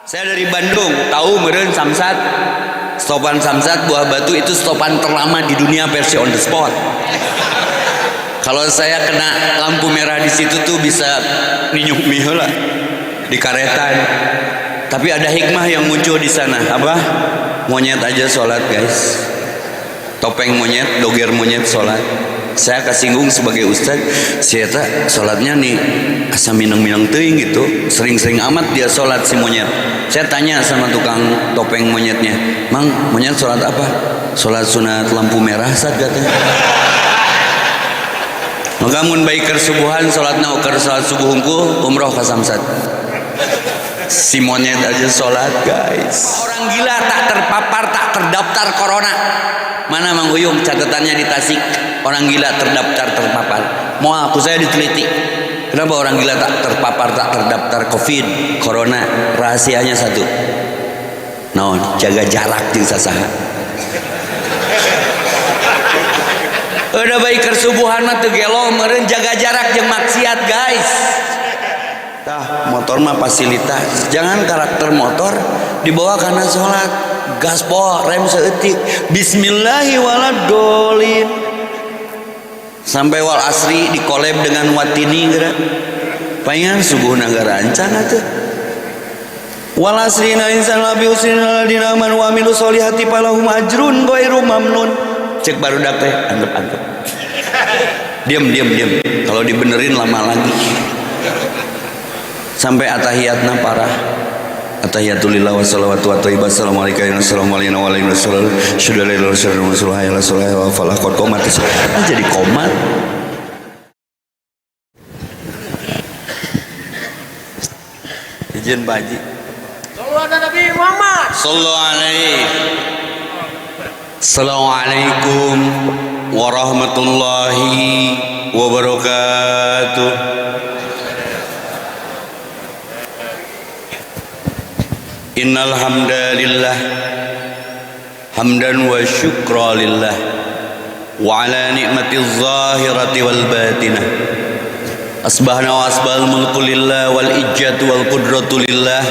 Saya dari Bandung, tahu meureun Samsat. Stopan Samsat Buah Batu itu stopan terlama di dunia versi on the spot. Kalau saya kena lampu merah di situ tuh bisa ninyuk mie heula di karetan. Tapi ada hikmah yang muncul di sana. Apa? Monyet aja sholat, guys. Topeng monyet, doger monyet sholat. Saya kesinggung sebagai ustad, saya tak sholatnya nih asa minang-minang teuing gitu, sering-sering amat dia sholat si monyet. Saya tanya sama tukang topeng monyetnya, "Mang, monyet sholat apa?" "Sholat sunat lampu merah," Sad katanya. Maka mun baiker subuhan sholatna ukur sholat subuh hungkul umroh ka Samsat. Si monyet aja sholat, guys. Orang gila tak terpapar, tak terdaftar corona. Mana Mang Uyung catatannya di Tasik? Orang gila terdaftar terpapar. Mau aku saya diteliti. Kenapa orang gila tak terpapar, tak terdaftar COVID, corona? Rahasianya satu. Naon? Jaga jarak jeung sasaha. Udah baik kersubuhan mah teu gelo meureun jaga jarak jeung maksiat, guys. Tah, motor mah fasilitas. Jangan karakter motor dibawa karena sholat. Gaspol, rem seeutik. Bismillahi waladhdallin. Sampai wal asri dikolab dengan watini geura. Paingan subuh nagara rancang atuh. Wal asri na insan labi usrin alladziina amanu wa amilus solihati falahum ajrun ghairu mamnun. Cek barudak teh antep-antep. Diam. Kalau dibenerin lama lagi. Sampai atahiyatna parah. Atahiyatulillah wa salawatu wa thayyibah. Assalamualaikum warahmatullahi wabarakatuh. Syukur lillahi wa syukur lillahi wa sallallahu wa falah qad qomat. Jadi komat. Izin Pak Haji. Sallallahu alaihi Nabi Muhammad. Sallallahu alaihi. Assalamualaikum warahmatullahi wabarakatuh. Innal hamdalillah hamdan wa syukra lillah wa ala ni'matiz zahirati wal batinah. Asbahna wa asbahal mulku lillah wal ijjatu wal qudratu lillah.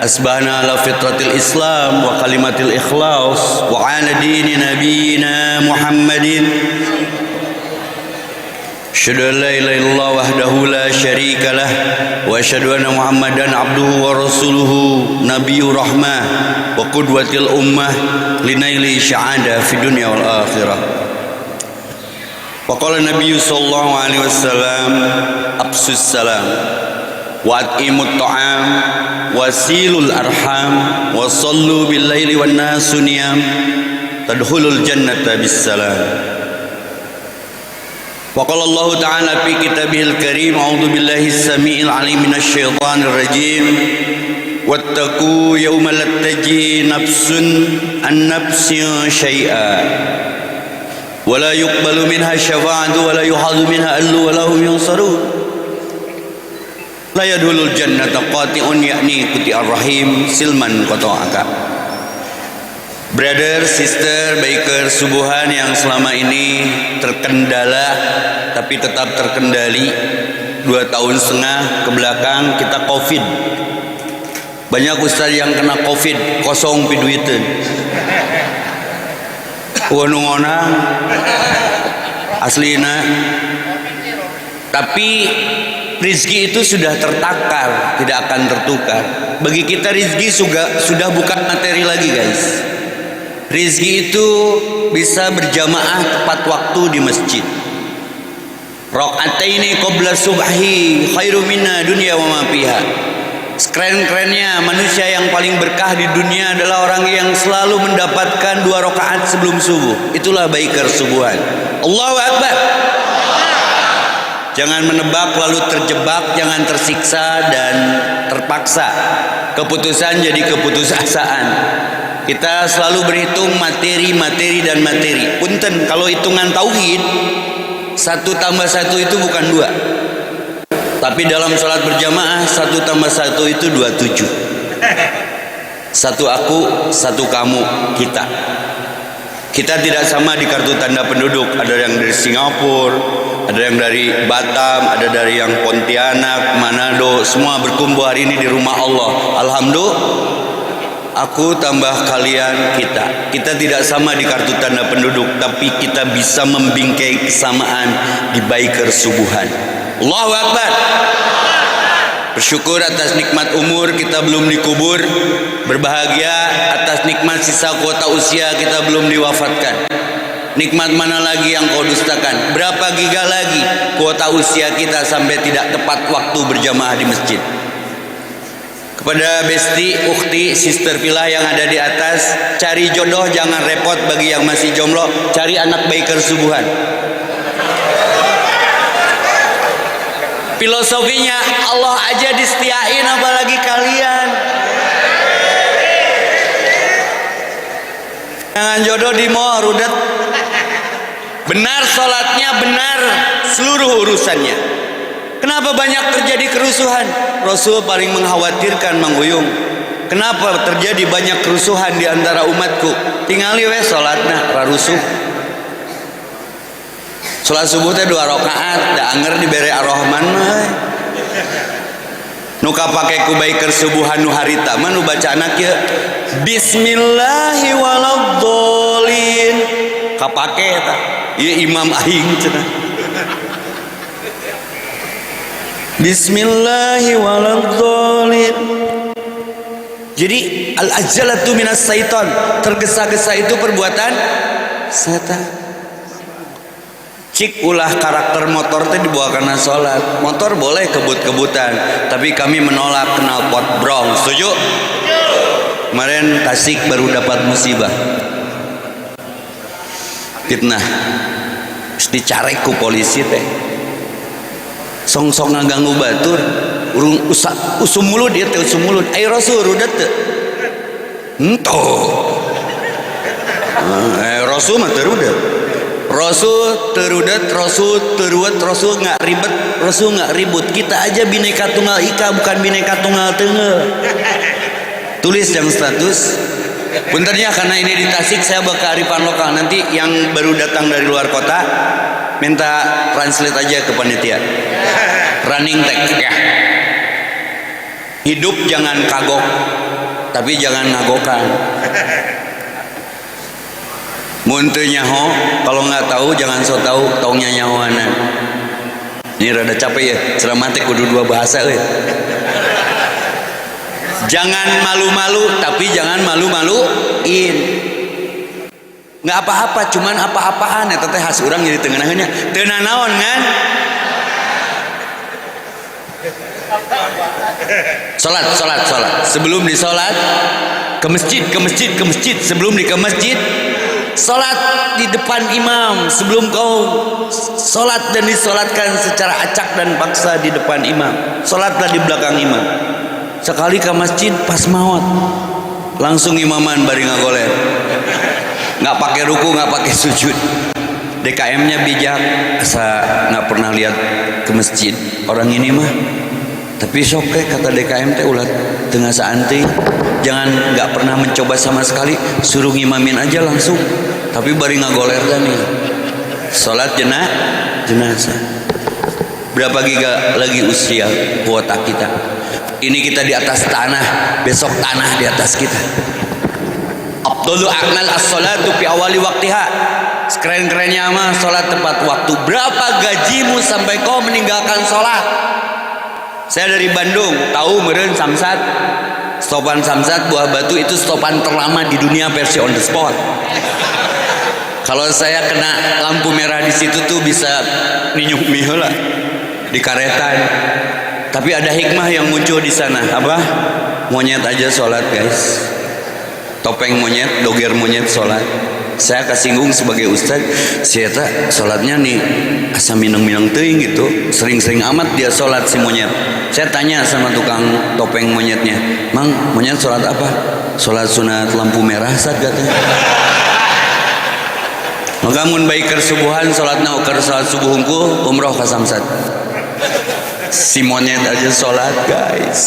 Asbahna ala fitratil islam wa kalimatil ikhlas wa ala dini nabiyina Muhammadin. Asyhadu an la ilaha illallah wahdahu la syarika lah wa asyhadu anna Muhammadan abduhu wa rasuluhu nabiyur rahmah wa qudwatil ummah linaili sya'ada fid dunya wal akhirah. Wa qala nabiyyu sallallahu alaihi wasallam absus salam wa at'imut ta'am wasilul arham wa sallu bil laili wan nasu niyam tadkhulul jannata bis salam. Wa qala Allah ta'ala fi kitabihil karim a'udzu billahi as-sami'il 'alim minasy syaithanir rajim wattaqu yawma la tajzi nafsun an nafsin syai'a wa la yuqbalu minha syafa'atu wa la yuhadzu minha allu wa lahum yunsarun. La yadkhulul jannata qati'un yakni quti'ar rahim silman qata'aka. Brother, sister, biker subuhan yang selama ini terkendala tapi tetap terkendali. 2,5 tahun ke belakang kita covid. Banyak ustaz yang kena covid kosong piduiteun. Wonong-wonang aslina. Tapi rizki itu sudah tertakar, tidak akan tertukar. Bagi kita rizki sudah bukan materi lagi, guys. Rizki itu bisa berjamaah tepat waktu di masjid. Rakaataini qabla subhi khairu minna dunya wa ma fiha. Keren-kerennya manusia yang paling berkah di dunia adalah orang yang selalu mendapatkan 2 rakaat sebelum subuh. Itulah baiker subuhan. Allahu Akbar. Jangan menebak lalu terjebak, jangan tersiksa dan terpaksa. Keputusan jadi keputusasaan. Kita selalu berhitung materi dan materi. Punten, kalau hitungan tauhid 1 tambah 1 itu bukan 2. Tapi dalam sholat berjamaah 1 tambah 1 itu 27. 1 aku, 1 kamu, kita. Kita tidak sama di kartu tanda penduduk. Ada yang dari Singapura, ada yang dari Batam, ada dari yang Pontianak, Manado, semua berkumpul hari ini di rumah Allah. Alhamdulillah. Aku tambah kalian, kita tidak sama di kartu tanda penduduk, tapi kita bisa membingkai kesamaan di biker subuhan. Allahu Akbar. Bersyukur atas nikmat umur kita belum dikubur, berbahagia atas nikmat sisa kuota usia kita belum diwafatkan. Nikmat mana lagi yang kau dustakan? Berapa giga lagi kuota usia kita sampai tidak tepat waktu berjamaah di masjid? Kepada besti, ukhti, sister pilah yang ada di atas, cari jodoh jangan repot. Bagi yang masih jomblo, cari anak biker subuhan. Filosofinya Allah aja disetiain, apalagi kalian. Jangan jodoh di mall rudet. Benar sholatnya, benar seluruh urusannya. Kenapa banyak terjadi kerusuhan? Rasul paling mengkhawatirkan Mang Uyung. Kenapa terjadi banyak kerusuhan di antara umatku? Tingali we sholatna rarusuh. Sholat subuh teh 2 rakaat, da anger dibere Ar-Rahman mah. Nu kapake ku biker subuhan nu harita mah nu bacana kieu Bismillahirrahmanirrahim. Kapake eta. Ieu imam aing cenah. Bismillahirrahmanirrahim. Jadi al-ajalatu minas syaitan, tergesa-gesa itu perbuatan setan. Cik ulah karakter motor teh dibawa karena sholat. Motor boleh kebut-kebutan, tapi kami menolak knalpot brong. Setuju? Kemarin Tasik baru dapat musibah, fitnah, dicarek ku polisi teh. Song-song ngaganggu batur, urung usum mulut dia teh usum mulut. Ayo Rasul rudet teh. Rasul mah teu rudet. Rasul terudet, Rasul teruat, Rasul nggak ribet, Rasul nggak ribut. Kita aja bineka tunggal ika, bukan bineka tunggal tengah. Tulis yang status. Bentarnya karena ini di Tasik, saya bakal kearifan lokal. Nanti yang baru datang dari luar kota, minta translate aja ke panitia. Running tag ya. Hidup jangan kagok, tapi jangan ngagokan. Muntah nyaho, kalau nggak tahu jangan so tahu, taunya nyahoanan. Ini rada capek ya, ceramah teh kudu 2 bahasa euy. Jangan malu-malu, tapi jangan malu-maluin. Nggak apa-apa, cuman apa-apaan eta teh khas urang jadi teu-ngeunaheunnya. Teu nanaon ngan. Salat. Sebelum di salat ke masjid. Sebelum di ke masjid, salat di depan imam. Sebelum kau salat dan disolatkan secara acak dan paksa di depan imam, salatlah di belakang imam. Sekali ke masjid pas maot, langsung imaman bari ngagoler. Nggak pakai ruku, nggak pakai sujud. DKM-nya bijak, asa nggak pernah lihat ke masjid orang ini mah. Tapi sok kata DKM teh ulat tengah saanti, jangan nggak pernah mencoba sama sekali, suruh ngimamin aja langsung. Tapi bari ngagoler nih, sholat jenazah. Berapa giga lagi usia kuota kita? Ini kita di atas tanah, besok tanah di atas kita. Abdullu a'mal as-salatu fi awali waktiha. Sekeren-kerennya mah sholat tepat waktu. Berapa gajimu sampai kau meninggalkan sholat? Saya dari Bandung, tahu meureun Samsat. Stopan Samsat Buah Batu itu stopan terlama di dunia versi on the spot. Kalau saya kena lampu merah di situ tuh bisa ninyuk miheula di karetan. Tapi ada hikmah yang muncul di sana. Apa? Monyet aja sholat guys. Topeng monyet, doger monyet sholat. Saya kesinggung sebagai ustadz, sieta sholatnya nih asa minang-minang teuing gitu, sering-sering amat dia sholat si monyet. Saya tanya sama tukang topeng monyetnya, Mang, monyet sholat apa? Sholat sunat lampu merah saat katanya. Maka mun biker subuhan sholatna ukur sholat subuh hungkul umroh ka Samsat. Si monyet aja sholat guys.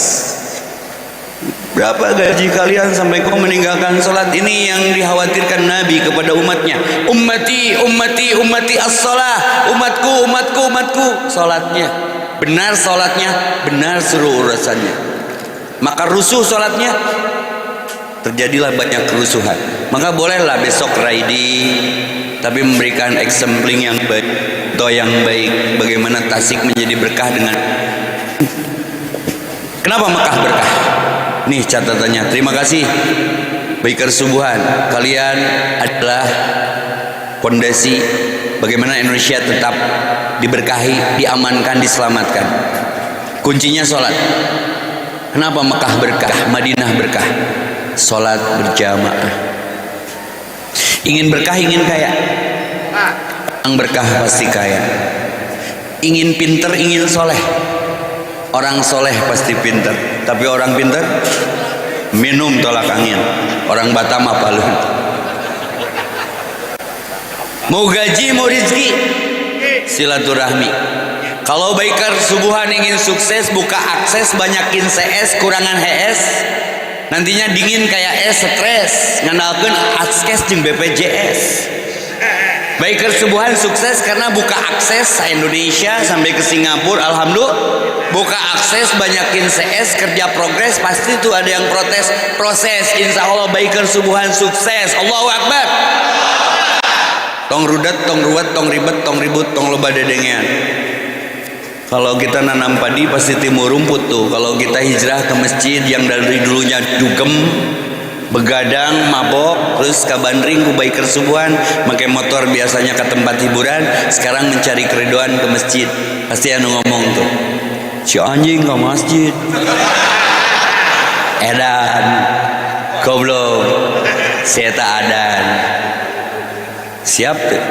Berapa gaji kalian sampai kau meninggalkan sholat? Ini yang dikhawatirkan Nabi kepada umatnya. Ummati, ummati, ummati as-salah. Umatku, umatku, umatku. Sholatnya benar, sholatnya benar, seluruh urusannya. Maka rusuh sholatnya, terjadilah banyak kerusuhan. Maka bolehlah besok riding, tapi memberikan exempling yang baik, atau yang baik. Bagaimana Tasik menjadi berkah dengan. Kenapa Mekah berkah? Nih catatannya. Terima kasih Biker Subuhan. Kalian adalah fondasi bagaimana Indonesia tetap diberkahi, diamankan, diselamatkan. Kuncinya sholat. Kenapa Mekah berkah, Madinah berkah? Sholat berjamaah. Ingin berkah, ingin kaya. Orang berkah pasti kaya. Ingin pinter, ingin soleh. Orang soleh pasti pinter. Tapi orang pinter minum tolak angin. Orang Batam apa lu? Mau gaji, mau rizki, silaturahmi. Kalau Biker Subuhan ingin sukses, buka akses, banyakin CS, kurangan HS. Nantinya dingin kayak es, stres. Ngandalkeun akses jeung BPJS. Biker Subuhan sukses karena buka akses se-Indonesia sampai ke Singapura. Alhamdulillah. Buka akses, banyakin CS, kerja progres. Pasti tuh ada yang protes. Proses, insya Allah Biker Subuhan sukses. Allahu Akbar. Tong rudet, tong ruwet, tong ribet, tong ribut, tong loba dedengean. Kalau kita nanam padi pasti timur rumput tuh. Kalau kita hijrah ke masjid yang dari dulunya dugem, begadang, mabok, terus ke bandring, ke Biker Subuhan, pakai motor biasanya ke tempat hiburan, sekarang mencari keridoan ke masjid. Pasti anu ngomong tuh, si anjing ke masjid, edan, goblok, saya adan. Siap tuh.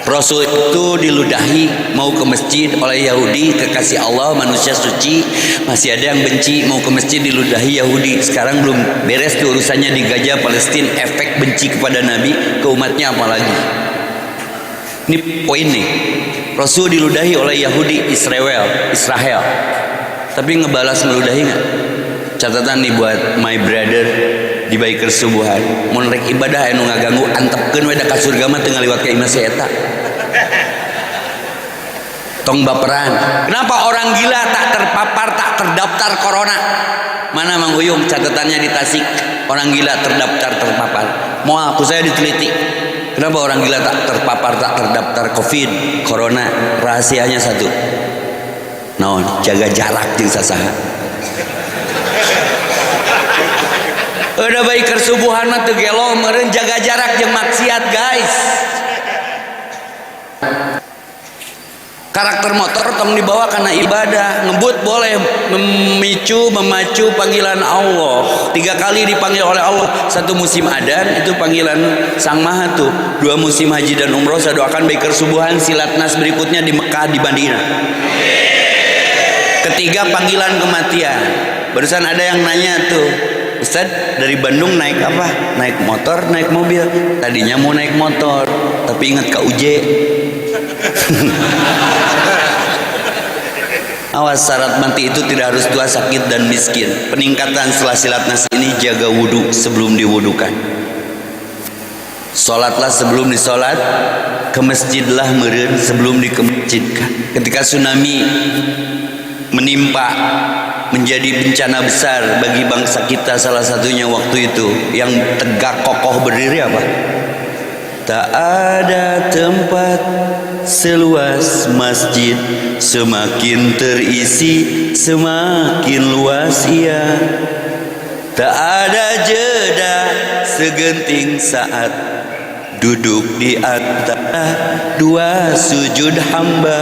Rasul itu diludahi mau ke masjid oleh Yahudi, kekasih Allah, manusia suci. Masih ada yang benci mau ke masjid, diludahi Yahudi. Sekarang belum beres tuh urusannya di Gaza Palestina, efek benci kepada Nabi ke umatnya apalagi. Ini poin nih. Rasul diludahi oleh Yahudi, Israel. Tapi ngebalas meludahi nggak? Catatan nih buat my brother di Biker Subuhan. Mun rek ibadah anu ngaganggu, antepkeun we da ka surga mah teu ngaliwat ka imah si eta. Tong baperan. Kenapa orang gila tak terpapar, tak terdaftar corona? Mana Mang Uyung catatannya di Tasik? Orang gila terdaftar, terpapar. Mau aku saya diteliti. Kenapa orang gila tak terpapar, tak terdaftar COVID, corona? Rahasianya satu. Naon? Jaga jarak jeung sasaha. Udah Biker Subuhan mah teu gelo meureun jaga jarak jeung maksiat, guys. Karakter motor tong dibawa karena ibadah. Ngebut boleh, memacu panggilan Allah. 3 kali dipanggil oleh Allah. 1 musim adan itu panggilan Sang Maha tuh. 2 musim haji dan umroh. Saya doakan Biker Subuhan silatnas berikutnya di Mekah, di Madinah. Ketiga panggilan kematian. Barusan ada yang nanya tuh, Ustaz dari Bandung naik apa? Naik motor, naik mobil. Tadinya mau naik motor, tapi ingat KUJ. Awas, syarat mati itu tidak harus tua, sakit, dan miskin. Peningkatan setelah silatnas ini, jaga wudhu sebelum diwudukan. Sholatlah sebelum disolat, ke masjidlah meureun sebelum dikemesjidkan. Ketika tsunami menimpa, menjadi bencana besar bagi bangsa kita, salah satunya waktu itu yang tegak kokoh berdiri apa? Tak ada tempat seluas masjid, semakin terisi semakin luas ia. Tak ada jeda segenting saat duduk di antara 2 sujud hamba.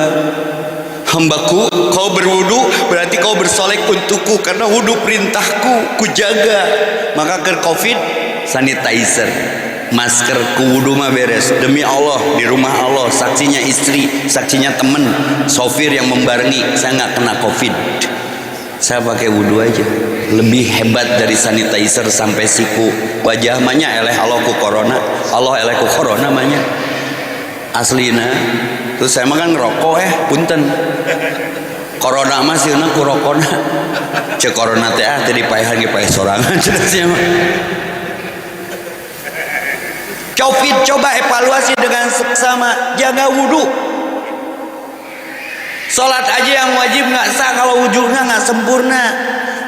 Hambaku, kau berwudu berarti kau bersolek untukku, karena wudu perintahku, ku jaga. Maka ke COVID, sanitizer, masker, ku wudu mah beres. Demi Allah, di rumah Allah, saksinya istri, saksinya temen, sopir yang membarengi, saya nggak kena COVID. Saya pakai wudu aja. Lebih hebat dari sanitizer sampai siku. Wajah mahnya eleh Allah ku corona, Allah eleh ku corona mahnya. Aslina. Terus saya makan ngerokok punten. corona mah sieuna ku rokona cek corona teh tadi paehan ge paeh sorangan cenah mah. Covid coba evaluasi dengan seksama, jaga wudhu. Sholat aja yang wajib nggak sah kalau wudhunya nggak sempurna.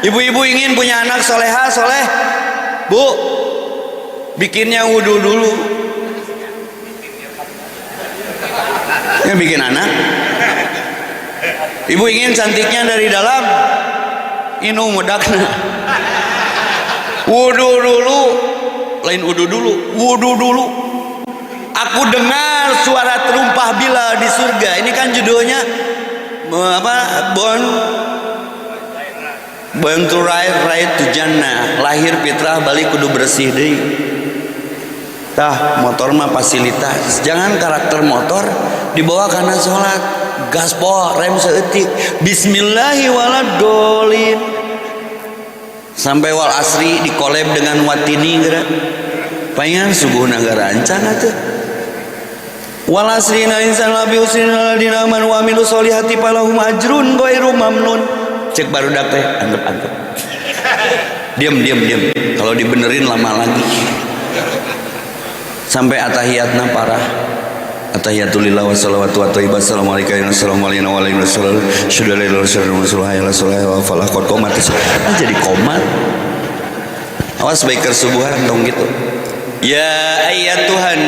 Ibu-ibu ingin punya anak soleha soleh, bu, bikinnya wudhu dulu. Ya bikin anak. Ibu ingin cantiknya dari dalam, inu mudakna. Wudhu dulu. Lain wudhu dulu, wudhu dulu. Aku dengar suara terumpah bila di surga. Ini kan judulnya apa? Born to ride to Jannah. Lahir fitrah balik kudu bersih deui. Tah motor mah fasilitas. Jangan karakter motor dibawa karena sholat. Gaspol rem seeutik. Bismillahirrahmanirrahim. Sampai wal asri dikolab dengan watini geura. Paingan subuh nagara rancang atuh. Wal asri na insan labi usrin alladziina amanu wa amilus solihati falahum ajrun ghairu mamnun. Cek barudak teh antep-antep. Diam. Kalau dibenerin lama lagi. Sampai atahiyatna parah. Atahiyatulillah wa salawatu wa thayyibat assalamualaikum warahmatullahi wabarakatuh. Syukur lillahi wa falah qad qomat. Jadi komat. Awas baik kersubuhan dong gitu. Ya ayyatuhan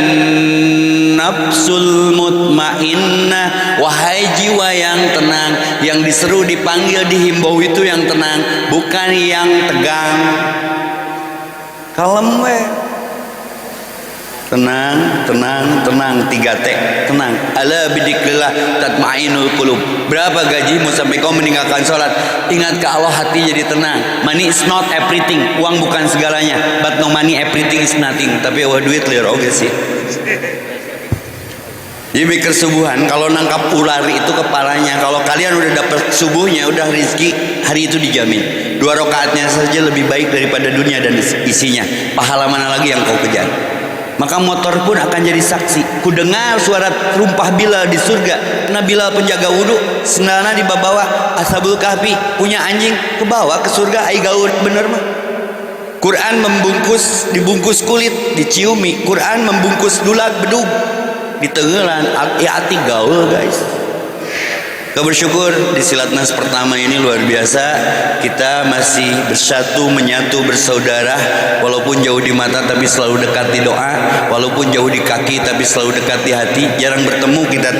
nafsul mutmainnah, wahai jiwa yang tenang, yang diseru, dipanggil, dihimbau itu yang tenang, bukan yang tegang. Kalem we. Tenang, 3T, tenang. Ala bidzikrillah tatmainul qulub. Berapa gajimu sampai kau meninggalkan sholat? Ingat ke Allah, hati jadi tenang. Money is not everything. Uang bukan segalanya. But no money everything is nothing. Tapi duit liar oge sih. Jadi mikir subuhan, kalau nangkap ular itu kepalanya. Kalau kalian udah dapat subuhnya, udah rizki hari itu dijamin. 2 rakaatnya saja lebih baik daripada dunia dan isinya. Pahala mana lagi yang kau kejar? Maka motor pun akan jadi saksi. Ku dengar suara terumpah Bilal di surga. Karena Bilal penjaga wudhu, sendalna di bawah. Ashabul Kahfi punya anjing, ke bawah ke surga. Ai gaul bener mah. Quran dibungkus kulit, diciumi. Quran membungkus dulag bedug, ditengelan. Hati gaul guys. Kau bersyukur di Silatnas pertama ini luar biasa. Kita masih bersatu, menyatu, bersaudara. Walaupun jauh di mata tapi selalu dekat di doa. Walaupun jauh di kaki tapi selalu dekat di hati. Jarang bertemu kita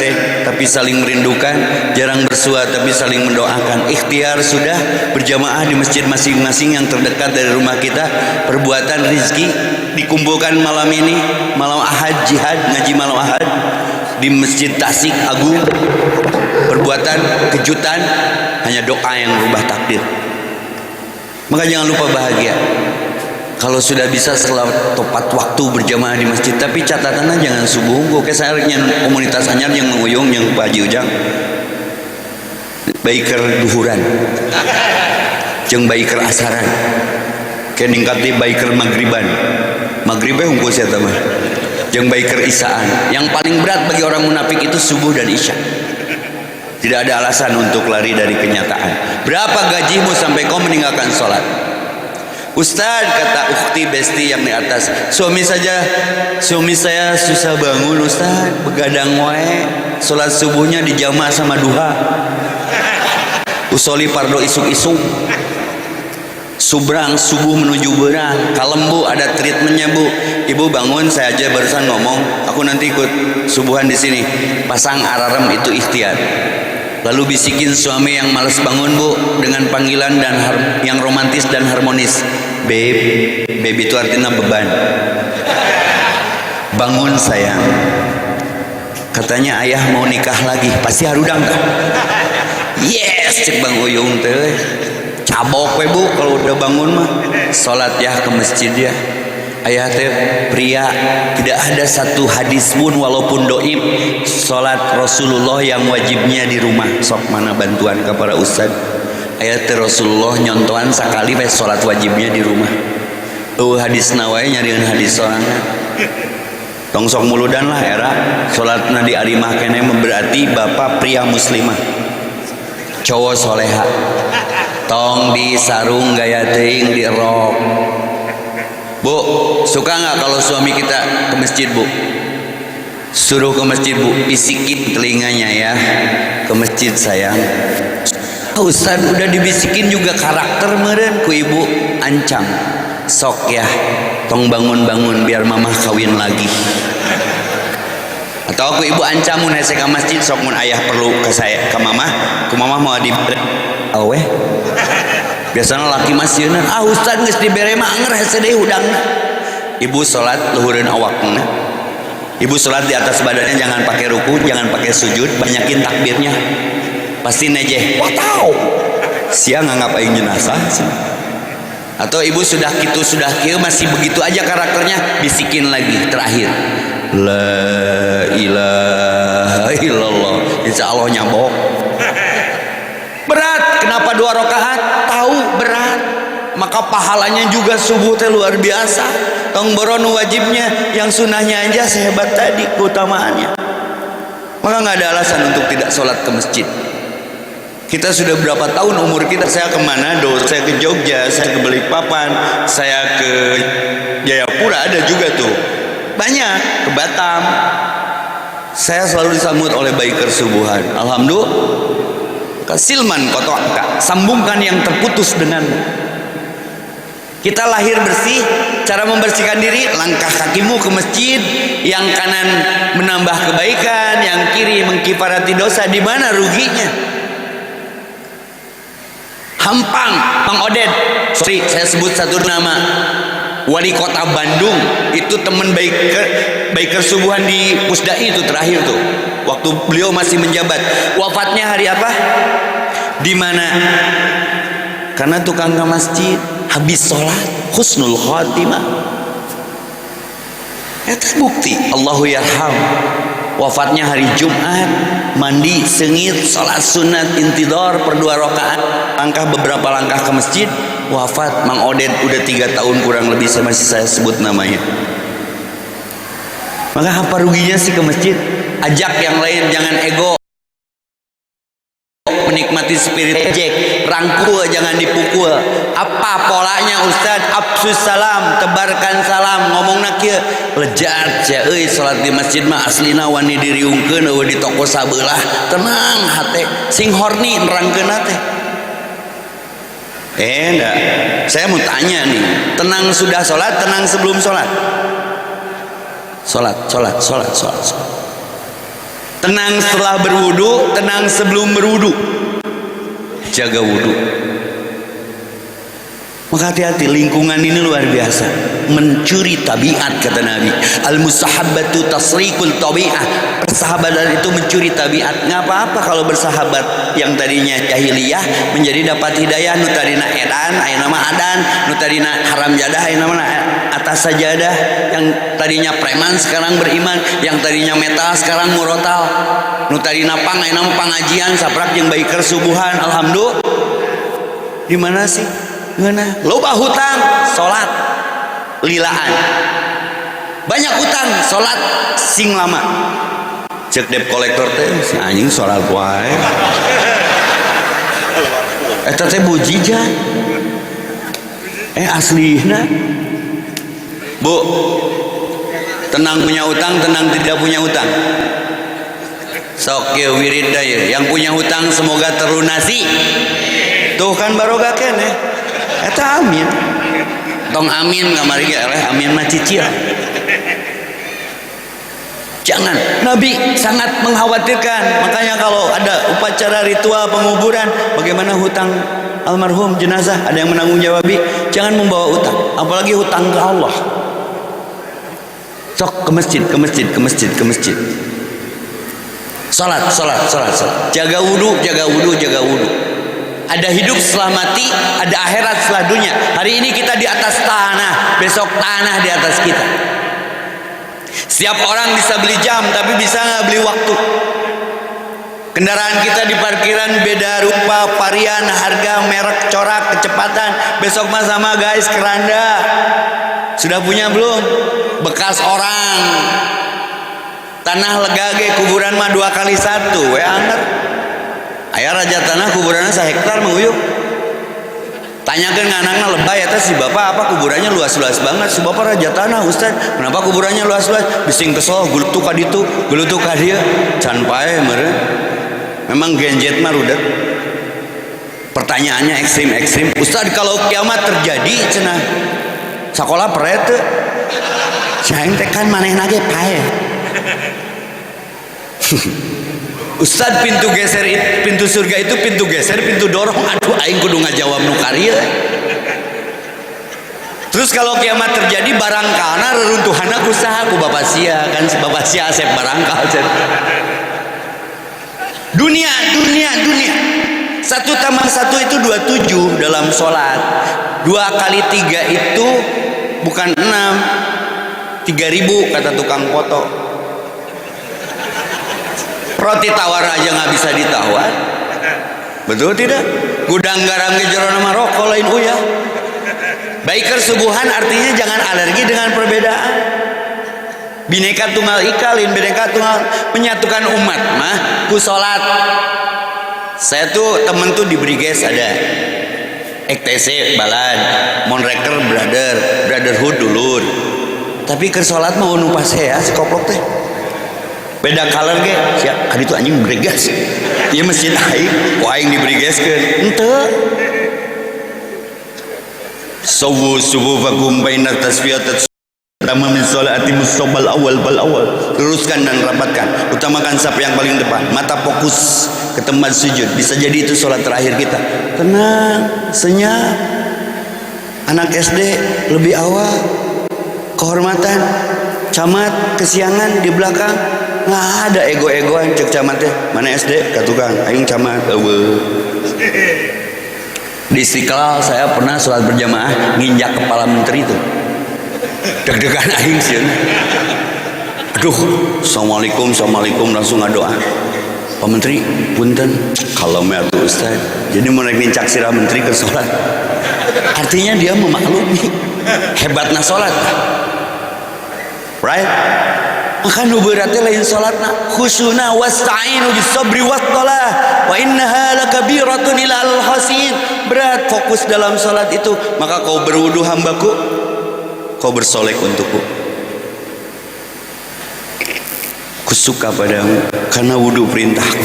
tapi saling merindukan. Jarang bersua tapi saling mendoakan. Ikhtiar sudah berjamaah di masjid masing-masing yang terdekat dari rumah kita. Perbuatan rizki dikumpulkan malam ini, malam Ahad jihad, ngaji malam Ahad di Masjid Tasik Agung. Perbuatan kejutan hanya doa yang merubah takdir. Maka jangan lupa bahagia. Kalau sudah bisa setelah tepat waktu berjamaah di masjid. Tapi catatannya jangan subuh. Oke saya komunitas anyar yang menguyung yang Pak Haji Ujang. Baiker duhuran. Jeung baiker asaran. Kayak ningkatnya baiker magriban. Magribnya hungkul saya teman. Jeung baiker isaan. Yang paling berat bagi orang munafik itu subuh dan isya. Tidak ada alasan untuk lari dari kenyataan. Berapa gajimu sampai kau meninggalkan sholat? Ustaz, kata ukhti besti yang di atas, suami saya susah bangun Ustaz, begadang wae, sholat subuhnya dijamak sama duha. Usoli pardo isuk-isuk. Subrang subuh menuju berang. Kalem bu, ada treatmentnya bu. Ibu bangun, saya aja barusan ngomong, aku nanti ikut subuhan di sini. Pasang alarm itu ikhtiar. Lalu bisikin suami yang malas bangun bu dengan panggilan dan yang romantis dan harmonis. Babe itu artinya beban. Bangun sayang. Katanya ayah mau nikah lagi. Pasti harudang kan? Yes, cek Bang Uyung teh. Cabok we bu kalau udah bangun mah. Sholat ya ke masjid ya. Ayah teh pria, tidak ada satu hadis pun walaupun doib sholat Rasulullah yang wajibnya di rumah. Sok mana bantuan kepada ustad. Ayah teh Rasulullah nyontohan sekali sholat wajibnya di rumah. Hadis nawai nyariin hadis sorangan. Tong sok muludan lah era sholatna di arimah kene berarti bapak pria muslimah. cowok soleha tong di sarung gaya teuing di rok. Bu, suka nggak kalau suami kita ke masjid, Bu? Suruh ke masjid, Bu, bisikin telinganya ya, ke masjid sayang. Ustaz udah dibisikin juga karakter meren ku ibu, ancam sok ya, tong bangun-bangun biar mamah kawin lagi. Atau aku ibu ancam mun hese ka masjid sok mun ayah perlu ke saya, ke mamah, ku mamah mau di awe. Biasanya laki masieuna, Ustaz geus dibere mah anger hese deui hudangna. Ibu salat luhureun awakna. Ibu salat di atas badannya, jangan pakai ruku, jangan pakai sujud, banyakin takbirnya. Pasti nejeh. Wah tahu. Siang nganggap aing jenazah. Atau ibu sudah gitu sudah kieu masih begitu aja karakternya, bisikin lagi terakhir. La ilaha illallah. Insyaallah nyambok. Berat, kenapa 2 rakaat? Tahu berat. Maka pahalanya juga subuh teh luar biasa. Tong boron wajibnya, yang sunahnya aja sehebat tadi keutamaannya. Maka nggak ada alasan untuk tidak sholat ke masjid. Kita sudah berapa tahun umur kita? Saya ke Manado, saya ke Jogja, saya ke Balikpapan, saya ke Jayapura, ada juga tuh. Banyak, ke Batam. Saya selalu disambut oleh biker subuhan. Alhamdulillah. Silman kotoka, sambungkan yang terputus denganmu. Kita lahir bersih, cara membersihkan diri, langkah kakimu ke masjid, yang kanan menambah kebaikan, yang kiri mengkifarati dosa. Di mana ruginya? Hampang, Bang Oded, sorry saya sebut satu nama, wali kota Bandung, itu teman biker subuhan di Pusdai itu terakhir tuh, waktu beliau masih menjabat. Wafatnya hari apa? Di mana? Karena tukang ke masjid, habis sholat, husnul khotimah. Itu bukti. Allahu yarham. Wafatnya hari Jumat, mandi sengit, sholat sunat intidor per 2 rakaat, langkah beberapa langkah ke masjid, wafat. Mang Oded udah 3 tahun kurang lebih, masih saya sebut namanya. Maka apa ruginya sih ke masjid? Ajak yang lain, jangan ego. Menikmati spirit ejek, rangkul jangan dipukul. Apa polanya Ustaz? Absus salam, tebarkan salam, ngomongna kieu lejat sia euy. Salat di masjid mah aslina wani diriungkeun eueuh di toko sabelah, tenang hate, sing horny nerangkeunna teh. Enggak. Saya mau tanya nih, tenang sudah salat, tenang sebelum salat? Salat. Tenang setelah berwudu, tenang sebelum berwudu. Jaga wudu. Maka hati-hati, lingkungan ini luar biasa, mencuri tabiat kata Nabi. Al-musahabbatu tasrikul tabi'ah. Persahabatan itu mencuri tabiat. Nggak apa-apa kalau bersahabat yang tadinya jahiliyah menjadi dapat hidayah. Nu tadina edan, aya nama adan. Nu tadina haram jadah, aya nama atas sajadah. Yang tadinya preman sekarang beriman. Yang tadinya metal sekarang murotal. Nu tadina pang, aya nama pangajian saprak jeung biker subuhan. Alhamdulillah. Di mana sih? Mana? Loba hutang, sholat lilaan. Banyak hutang, sholat sing lama. Cek debt kolektor teh, si anjing sholat wae. Eta teh bujijan. Aslina. Bu, tenang punya hutang, tenang tidak punya hutang. Sok ye wirid daya. Yang punya hutang semoga terlunasi. Tuh kan barokah keneh. Eta amin. Tong amin kamari ge eleh amin mah cicil. Jangan. Nabi sangat mengkhawatirkan. Makanya kalau ada upacara ritual penguburan, bagaimana hutang almarhum jenazah, ada yang menanggung jawabi, jangan membawa hutang, apalagi hutang ke Allah. Sok ke masjid. Salat. Jaga wudu. Ada hidup setelah mati, ada akhirat setelah dunia. Hari ini kita di atas tanah, besok tanah di atas kita. Setiap orang bisa beli jam, tapi bisa nggak beli waktu? Kendaraan kita di parkiran beda rupa, varian, harga, merek, corak, kecepatan. Besok mah sama guys, keranda. Sudah punya belum? Bekas orang. Tanah legage, kuburan mah 2 kali 1. Anger. Aya raja tanah kuburannya 1 hektar menguyuk. Tanyakan nganakna lebay eta si bapak apa kuburannya luas-luas banget. Si bapak raja tanah Ustaz, kenapa kuburannya luas-luas? Bising kesel gulutuk ka ditu, gulutuk ka dieu. Can pae meureun. Memang genjet mah rudet. Pertanyaannya ekstrim-ekstrim. Ustaz, kalau kiamat terjadi cenah sakola peret teu? Cing teh kan manehna ge pae. Ustaz, pintu geser, pintu surga itu pintu geser, pintu dorong. Aduh, aing kudu ngajawab nu karieu. Terus kalau kiamat terjadi barangkalna reruntuhanna kusaha ku Bapak Sia kan, Bapak Sia asep barangkal. Dunia. 1 tambah 1 itu 27 dalam sholat. 2 kali 3 itu bukan 6, 3.000 kata tukang foto. Roti tawar aja nggak bisa ditawar, betul tidak? Gudang garam di jero nama rokok lain uyah. Baiker subuhan artinya jangan alergi dengan perbedaan. Bineka tunggal ika, lain bineka tunggal, menyatukan umat mah ku salat. Saya tuh temen tuh di Briges ada EKTC balan, Monreker brotherhood dulur. Tapi ke salat mau nupas ya si koplok teh. Beda color ge sia kali itu anjing Briges. Ieu masjid aing, ku aing di Brigeskeun. Henteu. Subuhakum baina tasfiyatat pertama min salati musabbal awal bal awal. Luruskan dan rapatkan, utamakan saf yang paling depan, mata fokus ke tempat sujud. Bisa jadi itu salat terakhir kita. Tenang, senyap. Anak SD lebih awal. Kehormatan camat kesiangan di belakang. Nggak ada ego-egoan cek camat teh. Mana SD? Katukang aing camat. Di Istiqlal saya pernah sholat berjamaah nginjak kepala menteri itu. Deg-degan aing sieun. Aduh, assalamualaikum langsung ngadoa. Pak Menteri, punten kalau atuh Ustaz. Jadi mau nincak sirah menteri ke sholat. Artinya dia memaklumi hebatna sholat. Right? Maka nu beratnya lain salatna khusyuna wasta'inu bis-sabri wat-talah wa innaha lakabiratun ilal hasin. Berat fokus dalam salat itu. Maka kau berwudu hambaku, kau bersolek untukku. Kusuka padamu karena wudu perintahku.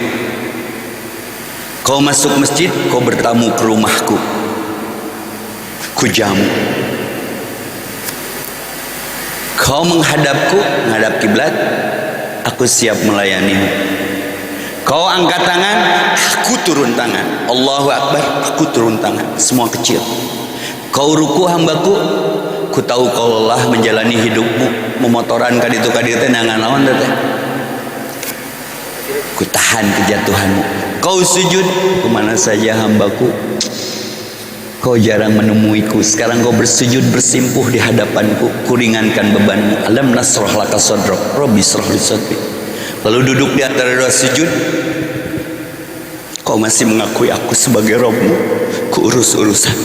Kau masuk masjid, kau bertamu ke rumahku, kujamu. Kau menghadapku, menghadap kiblat, aku siap melayanimu. Kau angkat tangan, aku turun tangan. Allahu Akbar, aku turun tangan. Semua kecil. Kau ruku hambaku, ku tahu kau lelah menjalani hidupmu, memotoran kaditu teh nangan lawan teh. Ku tahan kejatuhanmu. Kau sujud, kemana saja hambaku, kau jarang menemuiku. Sekarang kau bersujud bersimpuh di hadapanku, kuringankan bebanmu. Alam nasrah laka sadrak, Rabbi shrah li sadri. Lalu duduk di antara dua sujud, kau masih mengakui aku sebagai Rabbmu, kuurus urusan.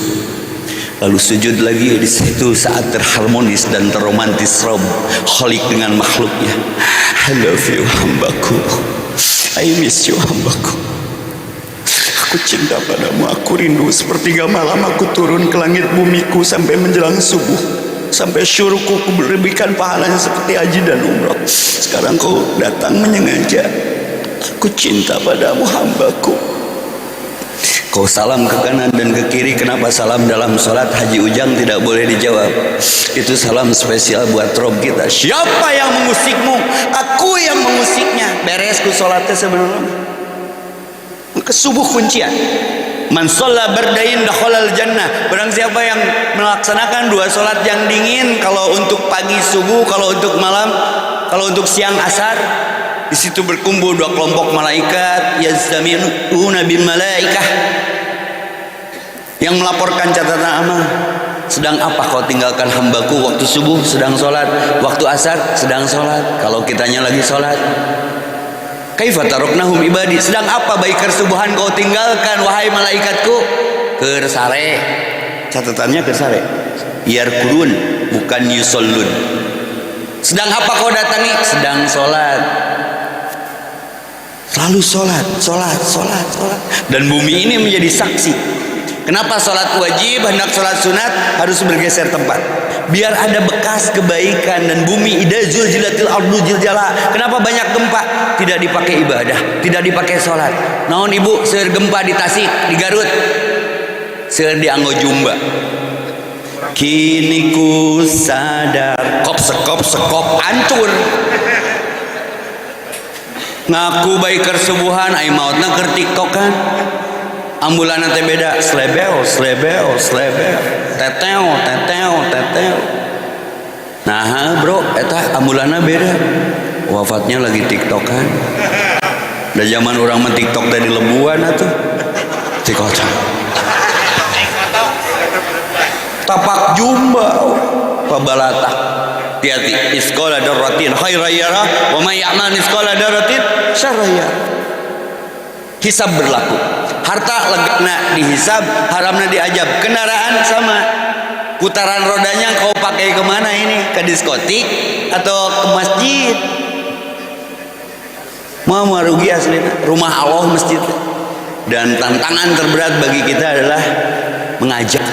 Lalu sujud lagi di situ saat terharmonis dan terromantis Rabb Khalik dengan makhluknya. I love you hambaku, I miss you hambaku. Aku cinta padamu, aku rindu. Sepertiga malam aku turun ke langit bumiku sampai menjelang subuh, sampai syuruku ku berikan pahalanya seperti haji dan umrah. Sekarang kau datang menyengaja. Aku cinta padamu hambaku. Kau salam ke kanan dan ke kiri. Kenapa salam dalam sholat? Haji Ujang tidak boleh dijawab. Itu salam spesial buat Rob kita. Siapa yang mengusikmu? Aku yang mengusiknya. Beresku sholatnya sebenarnya. Maka subuh kuncian. Man sholla bardain dakhalal jannah. Barang siapa yang melaksanakan dua sholat yang dingin, kalau untuk pagi subuh, kalau untuk malam, kalau untuk siang asar, di situ berkumpul dua kelompok malaikat, yazdaminuna bil malaikah, yang melaporkan catatan amal. Sedang apa kau tinggalkan hambaku? Waktu subuh sedang sholat, waktu asar sedang sholat. Kalau kitanya lagi sholat, kaifa taroknahum ibadi, sedang apa baik kersubuhan kau tinggalkan wahai malaikatku? Kersare, catatannya kersare. Yarkulun bukan yusollun. Sedang apa kau datangi? Sedang sholat. Selalu sholat. Dan bumi ini menjadi saksi. Kenapa sholat wajib, hendak sholat sunat harus bergeser tempat? Biar ada bekas kebaikan. Dan bumi idza zulzilatil ardu zilzalaha. Kenapa banyak gempa? Tidak dipakai ibadah, tidak dipakai sholat. Naon ibu, seueur gempa di Tasik, di Garut, seueur di Anggo Jumba. Kini ku sadar, kop sekop hancur. Ngaku baik kersubuhan, ai mautna keur tiktokan. Ambulana teh beda, slebel, teteo. Nah bro, eta ambulana beda, wafatnya lagi tiktokan. Da zaman orang mah tiktok dari lebuan atuh, tikocok. Tapak jumba, pabalata. Hati-hati, isqala darratin khairayara, wa may ya'mal isqala darratin syarrayara. Hisab berlaku. Harta legana dihisab, haramna diajab. Kendaraan sama. Putaran rodanya kau pakai kemana ini? Ke diskotik atau ke masjid? Mau rugi aslinya. Rumah Allah masjid. Dan tantangan terberat bagi kita adalah mengajak,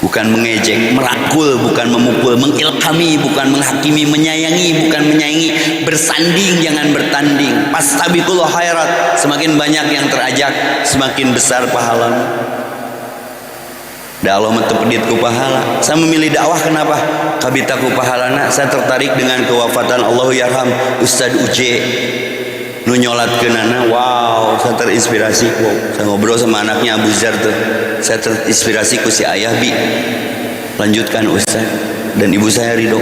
bukan mengejek, merangkul, bukan memukul, mengilhami, bukan menghakimi, menyayangi, bukan menyayangi, bersanding, jangan bertanding. Fastabiqul khairat, semakin banyak yang terajak, semakin besar pahala. Da Allah mentu pedit ku pahala. Saya memilih dakwah kenapa? Kabita ku pahalana. Saya tertarik dengan kewafatan Allahu yarham Ustaz Uje nu nyolatkeunana. Wow, saya terinspirasi. Wow, saya ngobrol sama anaknya Abu Zar tuh. Saya terinspirasi ku si ayah bi. Lanjutkan Ustaz, dan ibu saya ridho.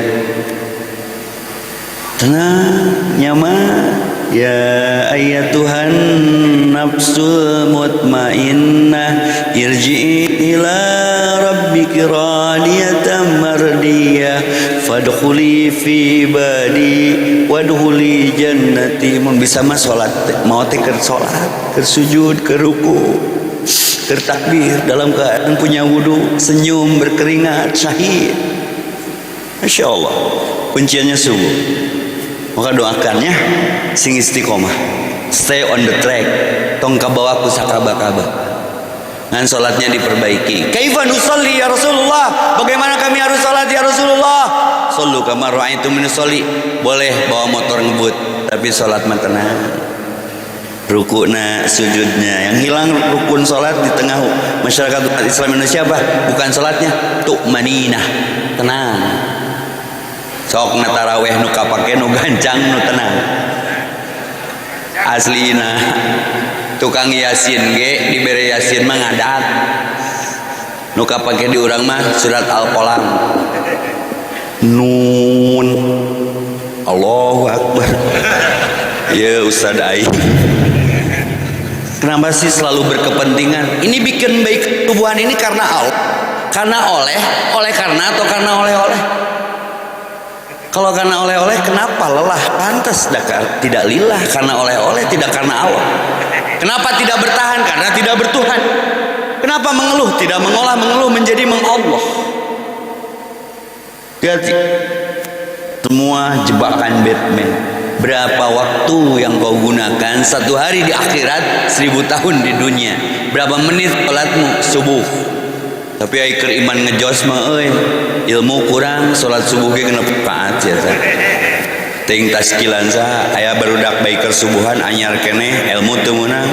Tenang, nyaman. Ya ayyatuhan nafsul mutmainnah irji'i ila rabbiki radiyatan mardiyah fadkhuli fi ibadi wadkhuli jannati. Mun bisa mah salat mau teh keur salat, keur sujud, keur ruku, keur takbir dalam keadaan punya wudu, senyum, berkeringat, syahid. Masya Allah, kunciannya subuh. Maka doakannya sing istiqomah, stay on the track, tong kabawa ku sakaba-kaba, ngan salatnya diperbaiki. Kaifa nusalli ya Rasulullah? Bagaimana kami harus salat ya Rasulullah? Sallu kama ra'aitumuni nusalli. Boleh bawa motor ngebut, tapi salat mah tenang. Rukuna, sujudnya, yang hilang rukun salat di tengah masyarakat Islam Indonesia apa? Bukan salatnya, tu'maninah, tenang. Sok na taraweh nu kapake nu gancang nu tenang. Aslina tukang yasin ge dibere yasin mah ngadat. Nu kapake di urang mah surat Al-Qalam. Nun. Allahu Akbar. Ya Ustaz Ai. Kenapa sih selalu berkepentingan? Ini bikin baik tubuhan ini karena Allah, karena oleh karena atau karena oleh-oleh? Kalau karena oleh-oleh kenapa lelah? Pantas tidak lillah, karena oleh-oleh tidak karena Allah. Kenapa tidak bertahan? Karena tidak bertuhan. Kenapa mengeluh? Tidak mengolah mengeluh menjadi mengallah. Hati-hati. Semua jebakan Batman. Berapa waktu yang kau gunakan satu hari di akhirat, 1000 tahun di dunia. Berapa menit salatmu subuh? Tapi ai keur iman ngejos mah euy, ilmu kurang, salat subuh ge genep rakaat ya teh. Ting taskilan saha aya barudak bae keur subuhan anyar keneh ilmu teu meunang.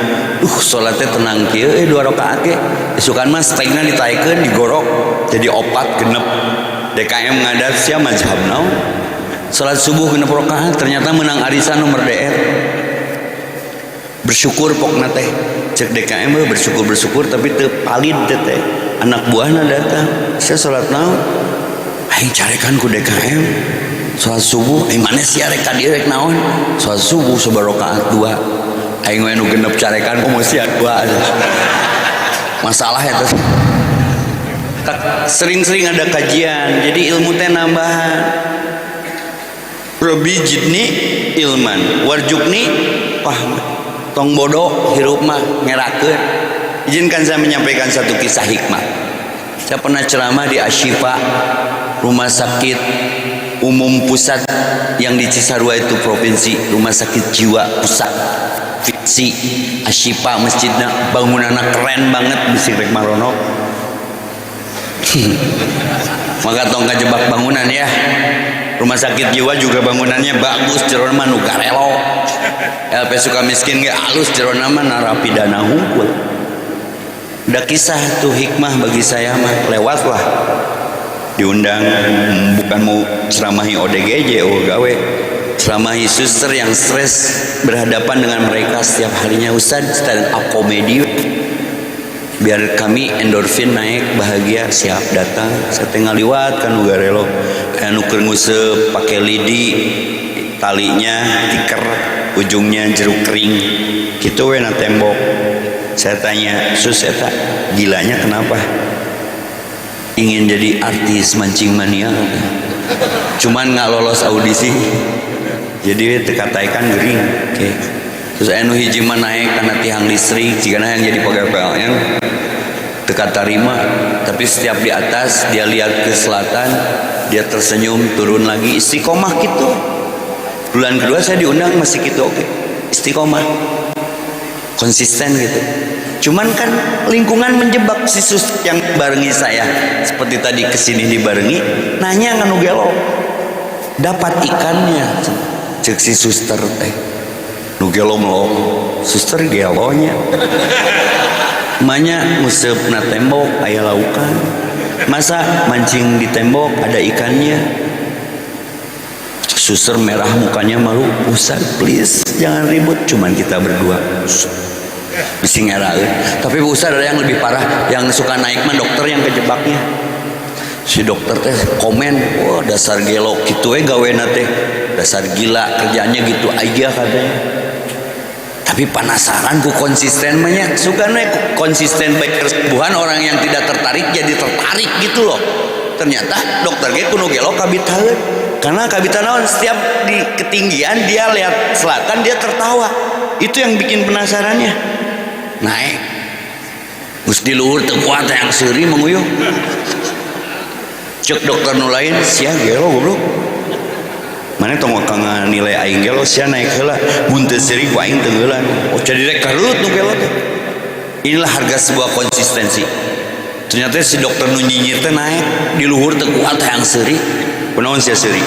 Salat teh tenang kieu 2 rakaat ge. Isukan mah stegna ditaikeun digorok jadi 4 genep. DKM ngadat sia mazhab naon? Salat subuh genep rakaat ternyata menang arisan nomor DR. Bersyukur pokna teh. Cek DKM bersyukur tapi teu palid teh. Anak buahna datang, saya salat naon? Aing carekan ku DKM salat subuh. Mana sih arek ka dieu rek naon? Salat subuh sabarakaat 2. Aing we nu genep carekan ku mesti 2 aja. Masalah eta. Sering-sering ada kajian, jadi ilmu teh nambahan. Rabbi jidni ilman warjukni paham. Tong bodoh hirup mah ngerakeun. Izinkan saya menyampaikan satu kisah hikmah. Saya pernah ceramah di Ashifa, rumah sakit umum pusat yang di Cisarua itu provinsi, rumah sakit jiwa pusat Fiksi Ashifa masjidnya bangunannya keren banget bising rek marono. Maka tong kajebak bangunan ya. Rumah sakit jiwa juga bangunannya bagus, jerona mah nu garelo. LP Sukamiskin ge alus, jerona mah narapidana hungkul. Ada kisah tuh hikmah bagi saya mah, lewatlah diundang, bukan mau ceramahi ODGJ gawe, ceramahi suster yang stres berhadapan dengan mereka setiap harinya. Ustaz, stand up comedy biar kami endorfin naik, bahagia. Siap, datang. Saya tengah liwat kan uga relo anu keur nguseup pakai lidi, talinya tiker, ujungnya jeruk kering gitu we na tembok. Saya tanya, sus eta gilanya kenapa? Ingin jadi artis mancing mania, cuman nggak lolos audisi, jadi tekataikan gering. Oke. Terus anu hiji mah naik karena tiang listrik, jika yang jadi pegawai yang teka tarima, tapi setiap di atas dia lihat ke selatan, dia tersenyum, turun lagi, istiqomah gitu. Bulan kedua saya diundang masih gitu, oke, istiqomah, konsisten gitu. Cuman kan lingkungan menjebak si sus yang barengi saya, seperti tadi kesini dibarengi, nanya nganu gelo, dapat ikannya, cek si suster teh, nu gelo melok, suster gelonya, emaknya nguseup na tembok aya laukan, masa mancing di tembok ada ikannya. Suster merah mukanya malu, Ustaz please jangan ribut, cuman kita berdua. Bisi ngeraeun. Tapi Ustaz ada yang lebih parah, yang suka naik mah dokter yang kejebaknya. Si dokter teh komen, wah dasar gelo kitu we gawena teh, dasar gila kerjaannya gitu aja katanya. Tapi penasaran ku konsisten mah nya, suka naik konsisten baik kesembuhan, orang yang tidak tertarik jadi tertarik gitu loh. Ternyata dokter ge kudu gelo kabitaheun. Karena kabita naon, setiap di ketinggian dia lihat selatan dia tertawa. Itu yang bikin penasarannya. Naik gus di luhur teu kuat yang seuri menguyuh. Cek dokter nu lain, sia gelo goblok. Mana tong kang nilai aing gelo, sia naik heula mun teu seuri ku aing teu heulan. Oh jadi rek kareut nu gelo teh. Inilah harga sebuah konsistensi. Ternyata si dokter nu nyinyir teh naik di luhur teu kuat yang seuri. Kunaon sia seuri?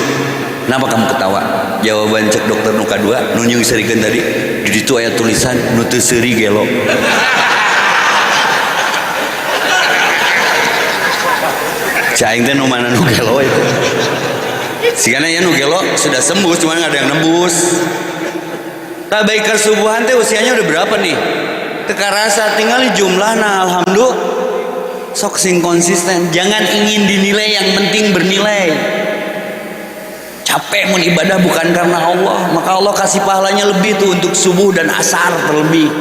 Kenapa kamu ketawa? Jawaban cek dokter nu kadua nu nyung serikeun tadi, di ditu aya tulisan nu teu seuri gelo. Caing teh nu mana nu gelo itu. Sigana ya nu gelo sudah sembuh, cuma enggak ada yang nembus. Tah baik kesubuhan teh usianya udah berapa nih? Teka rasa tinggal jumlahna alhamdulillah. Sok sing konsisten, jangan ingin dinilai, yang penting bernilai. Capek mun ibadah bukan karena Allah, maka Allah kasih pahalanya lebih tuh untuk subuh dan asar terlebih.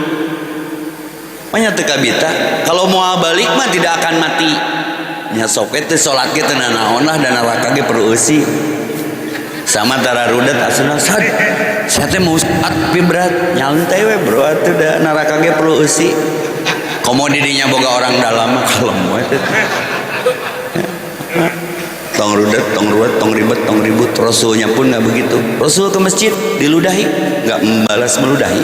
Banyak teka bita, kalau mau balik mah tidak akan mati. Nya sok teh salat ge teu naon lah dan neraka ge perlu eusi. Sama tararudat asuna sad. Saya teh mau salat tapi berat, nyantai we bro atuh da neraka ge perlu eusi. Komo di dinya boga orang dalam mah kalem we teh. Tong rudet, tong ruwet, tong ribet, tong ribut. Rasulnya pun nggak begitu. Rasul ke masjid diludahi, nggak membalas meludahi.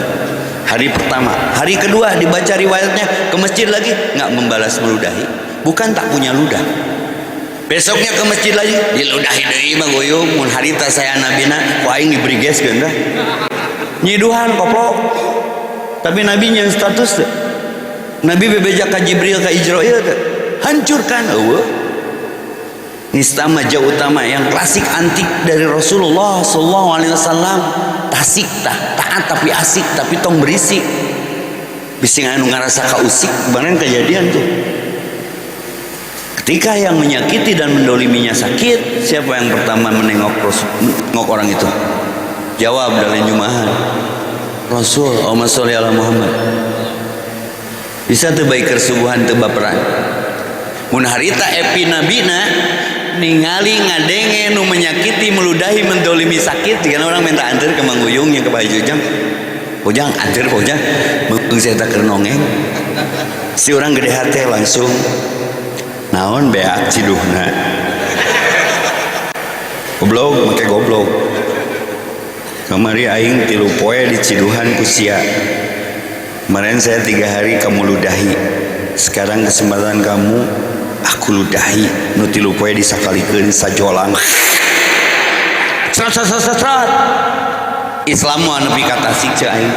Hari pertama, hari kedua dibaca riwayatnya ke masjid lagi nggak membalas meludahi. Bukan tak punya ludah. Besoknya ke masjid lagi diludahi deui mah goyong. Mun harita saya nabina, ku aing diberi geskeun dah. Nyiduhan koplok. Tapi nabi yang status teh. Nabi bebeja ka Jibril ka Israil teh. Hancurkan eueuh. Nistama jauh utama yang klasik antik dari Rasulullah SAW. Tasik taat tapi asik, tapi tong berisik. Bising anu ngarasa kausik, kemarin kejadian tuh. Ketika yang menyakiti dan mendoliminya sakit, siapa yang pertama menengok orang itu? Jawab dalam jumahan, Rasul, Allahumma sholli ala Muhammad. Bisa terbaik kersubuhan terbaperan. Mun harita epi nabina ningali ngadenge nu menyakiti meludahi mendolimi sakit, jika orang minta antar ke Mang Uyung yang ke Pak Jujang, Ujang antar Pak Ujang mungkin saya tak nongeng. Si orang gede hati langsung naon beak ciduhna goblok make goblok. Kamari aing 3 poe di Ciduhan kusia. Kemarin saya 3 hari kamu ludahi. Sekarang kesempatan kamu aku ludahi. Nu 3 poe disakalikeun sajolang. Srat. Islam mau nepi ka tasik ceu aing.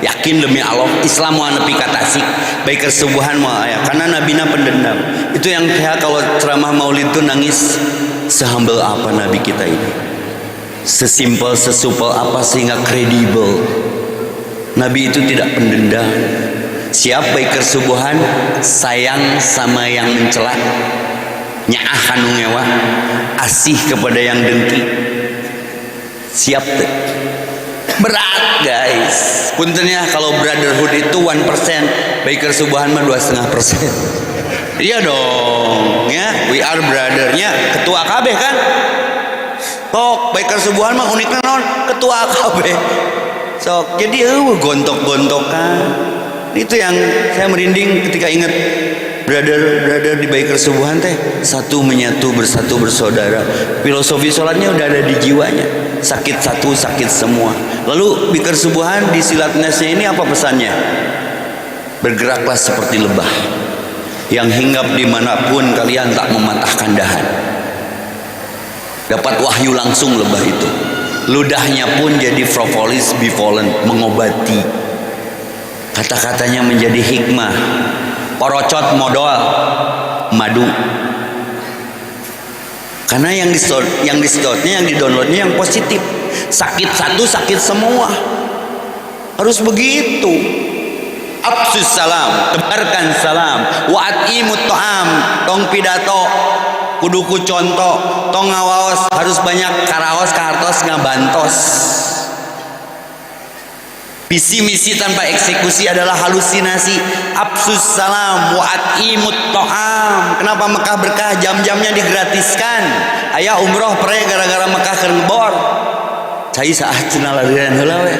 Yakin demi Allah Islam mau nepi ka tasik. Baik kesubuhan mau aya karena nabina pendendam. Itu yang kayak kalau ceramah Maulid itu nangis. Sehumble apa nabi kita ini? Sesimpel sesupel apa sehingga kredibel? Nabi itu tidak pendendam. Siap baik kesubuhan sayang sama yang mencela. Nyaah kanu ngewa, asih kepada yang dengki. Siap tuh. Berat guys. Puntennya kalau brotherhood itu 1%, baker subuhan mah 2,5%. Iya dong, ya. We are brothernya ketua KB kan. Tok baker subuhan mah uniknya non ketua KB. Sok jadi gontok-gontokan. Itu yang saya merinding ketika ingat brother di baker subuhan teh satu menyatu bersatu bersaudara. Filosofi sholatnya udah ada di jiwanya. Sakit satu sakit semua. Lalu baker subuhan di silat nasnya ini apa pesannya? Bergeraklah seperti lebah yang hinggap dimanapun kalian tak mematahkan dahan. Dapat wahyu langsung lebah itu. Ludahnya pun jadi propolis bivalent, mengobati. Kata-katanya menjadi hikmah. Porocot modal madu. Karena yang di-downloadnya, yang di-downloadnya yang positif. Sakit satu, sakit semua. Harus begitu. Absus salam, tebarkan salam. Wa'at'imut ta'am, tong pidato, kuduku contoh, tong ngawaos, harus banyak karaos, kartos, ngabantos. Visi misi tanpa eksekusi adalah halusinasi. Absus salam wa'at'imut ta'am. Kenapa Mekah berkah? Jam-jamnya digratiskan. Aya umroh pere gara-gara Mekah keur ngebor. Cai saah cenah larian heula we.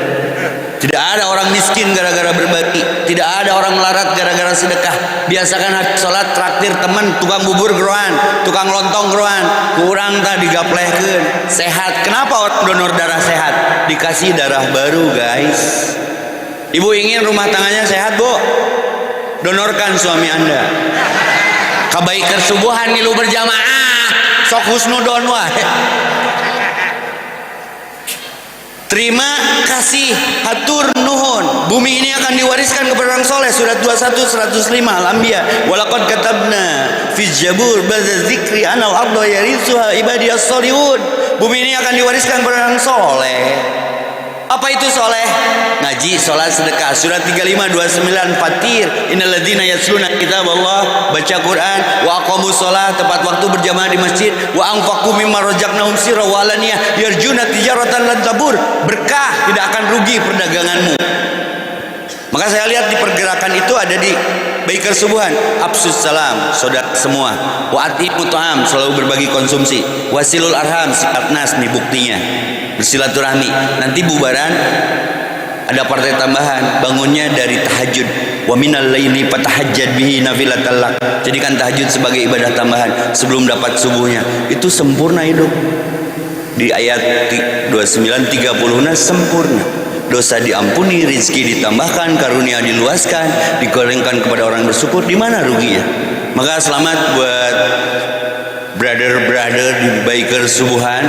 Tidak ada orang miskin gara-gara berbagi. Tidak ada orang melarat gara-gara sedekah. Biasakan sholat traktir teman, tukang bubur geroan, tukang lontong geroan. Kurang tak digaplehkeun. Sehat. Kenapa orang donor darah sehat? Dikasih darah baru guys. Ibu ingin rumah tangganya sehat bu? Donorkan suami anda. Kabaikan subuhan ngilu berjamaah. Sok husnudon wae. Terima kasih, hatur nuhun. Bumi ini akan diwariskan kepada orang soleh. Surat 21 105 Al-Anbiya. Walaqad katabna fi Zabur ba'da dzikri anal arda yarithuha ibadiyas sholihun. Bumi ini akan diwariskan kepada orang soleh. Apa itu soleh? Ngaji, sholat, sedekah. Surat 35 29 Fatir. Innalladzina yasluna kitaballah, baca Quran, wa aqamus sholat, tepat waktu berjamaah di masjid, wa anfaqu mimma razaqnahum sirran wa alaniyah yarjuna tijaratan lan tabur. Berkah, tidak akan rugi perdaganganmu. Maka saya lihat di pergerakan itu ada di baikar subuhan, absus salam, saudara semua. Wa atiqut ta'am, selalu berbagi konsumsi. Wasilul arham, sikat nas nih buktinya. Bersilaturahmi. Nanti bubaran ada partai tambahan, bangunnya dari tahajud. Wa minal laili fatahajjad bihi nafilatan lak. Jadikan tahajud sebagai ibadah tambahan sebelum dapat subuhnya. Itu sempurna hidup. Di ayat 29 30-na sempurna. Dosa diampuni, rezeki ditambahkan, karunia diluaskan, digorengkan kepada orang bersyukur. Di mana ruginya? Maka selamat buat brother di baikar subuhan.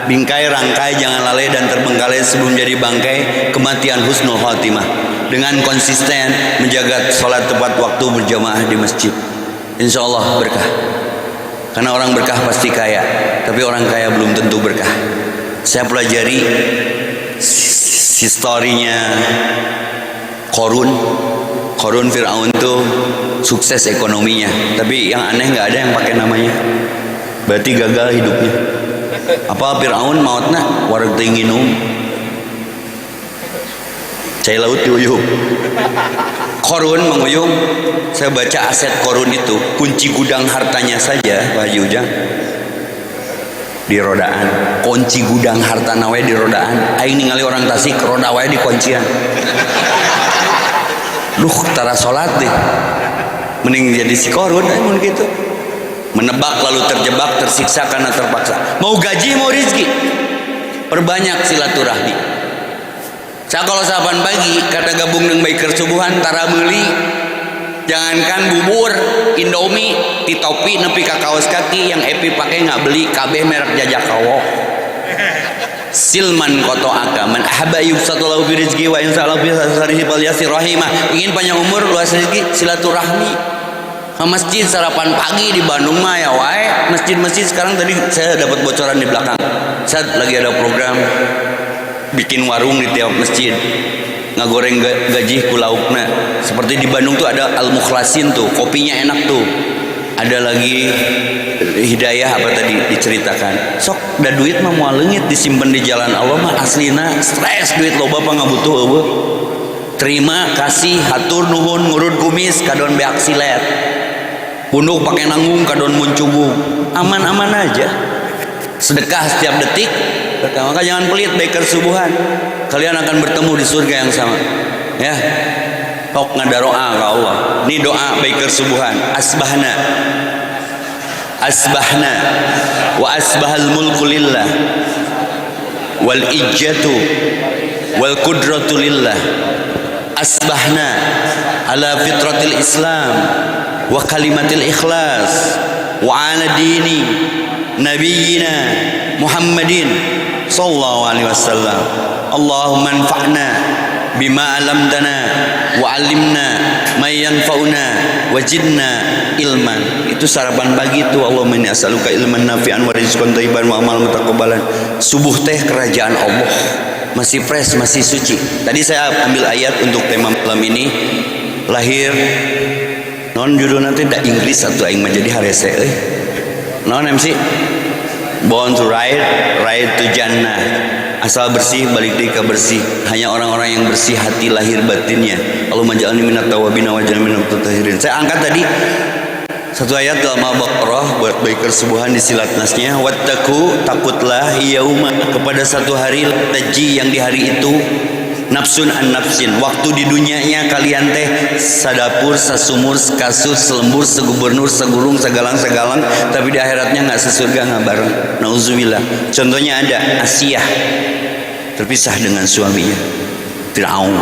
Bingkai rangkai jangan lalai dan terbengkalai sebelum jadi bangkai kematian husnul khotimah. Dengan konsisten menjaga sholat tepat waktu berjamaah di masjid, insya Allah berkah. Karena orang berkah pasti kaya, tapi orang kaya belum tentu berkah. Saya pelajari historinya Korun Fir'aun tuh sukses ekonominya, tapi yang aneh nggak ada yang pakai namanya. Berarti gagal hidupnya. Apa Fir'aun mautna wareg teu nginum cai laut diuyuh. Korun menguyung. Saya baca aset Korun itu, kunci gudang hartanya saja Pak Haji Ujang di rodaan. Kunci gudang harta nawe di rodaan. Aing ningali orang Tasik roda wae di kuncian. Duh tara salat deh. Mending jadi si Korun mun gitu. menebak lalu terjebak, tersiksa karena terpaksa. Mau gaji mau rizki, perbanyak silaturahmi. Saya kalau saban pagi kata gabung dengan biker subuhan tara meuli, jangankan bubur Indomie di topi nepi ka kaos kaki yang Epi pakai nggak beli, kabeh merek jajak kawo. Silman koto aka man ahabba yubsatulahu fi rizqi wa insyaallah fi sarihi falyasir rahimah. Ingin panjang umur, luas rezeki, silaturahmi. Ke masjid sarapan pagi di Bandung mah ya wae. Masjid-masjid sekarang tadi saya dapat bocoran di belakang. Saat lagi ada program bikin warung di tiap masjid. Ngagoreng gaji ku laukna. Seperti di Bandung tuh ada Al Mukhlasin tuh, kopinya enak tuh. Ada lagi Hidayah apa tadi diceritakan. Sok da duit mah moal leungit disimpen di jalan Allah mah aslina stres duit loba pangabutuh eueuh. Terima kasih hatur nuhun ngurut kumis kadon beak silet. Punduk pakai nanggung kadon muncubung. Aman-aman aja. Sedekah setiap detik. Maka jangan pelit biker subuhan. Kalian akan bertemu di surga yang sama. Ya. Tok ngadaroa ke Allah. Ini doa biker subuhan. Asbahna wa asbahal mulku lillah wal ijjatu wal qudratu lillah. Asbahna ala fitratil Islam wa kalimatil ikhlas wa ala dini nabiyyina Muhammadin sallallahu alaihi wasallam. Allahumma anfa'na bima 'allamtana wa 'allimna ma yanfa'una wajidna ilman. Itu sarapan pagi itu. Allahumma inni as'aluka ilman nafi'an wa rizqan thayyiban wa amal mutaqabbalan. Subuh teh kerajaan Allah, masih fresh, masih suci. Tadi saya ambil ayat untuk tema malam ini. Lahir non judul nanti da Inggris atau aing mah jadi harese euy. Non MC Born to ride to Jannah. Asal bersih balik deui ka bersih. Hanya orang-orang yang bersih hati lahir batinnya. Allahumma ja'alni minat tawabin wa ja'alni minat mutahhirin. Saya angkat tadi satu ayat dalam Al-Baqarah buat biker subuhan di silat nasnya. Wattaku, takutlah yauma, kepada satu hari taji yang di hari itu nafsun an nafsin. Waktu di dunianya kalian teh sadapur, sasumur, sekasur, selembur, segubernur, segurung, segalang, tapi di akhiratnya nggak sesurga nggak bareng. Nauzubillah. Contohnya ada Asiyah terpisah dengan suaminya, Fir'aun.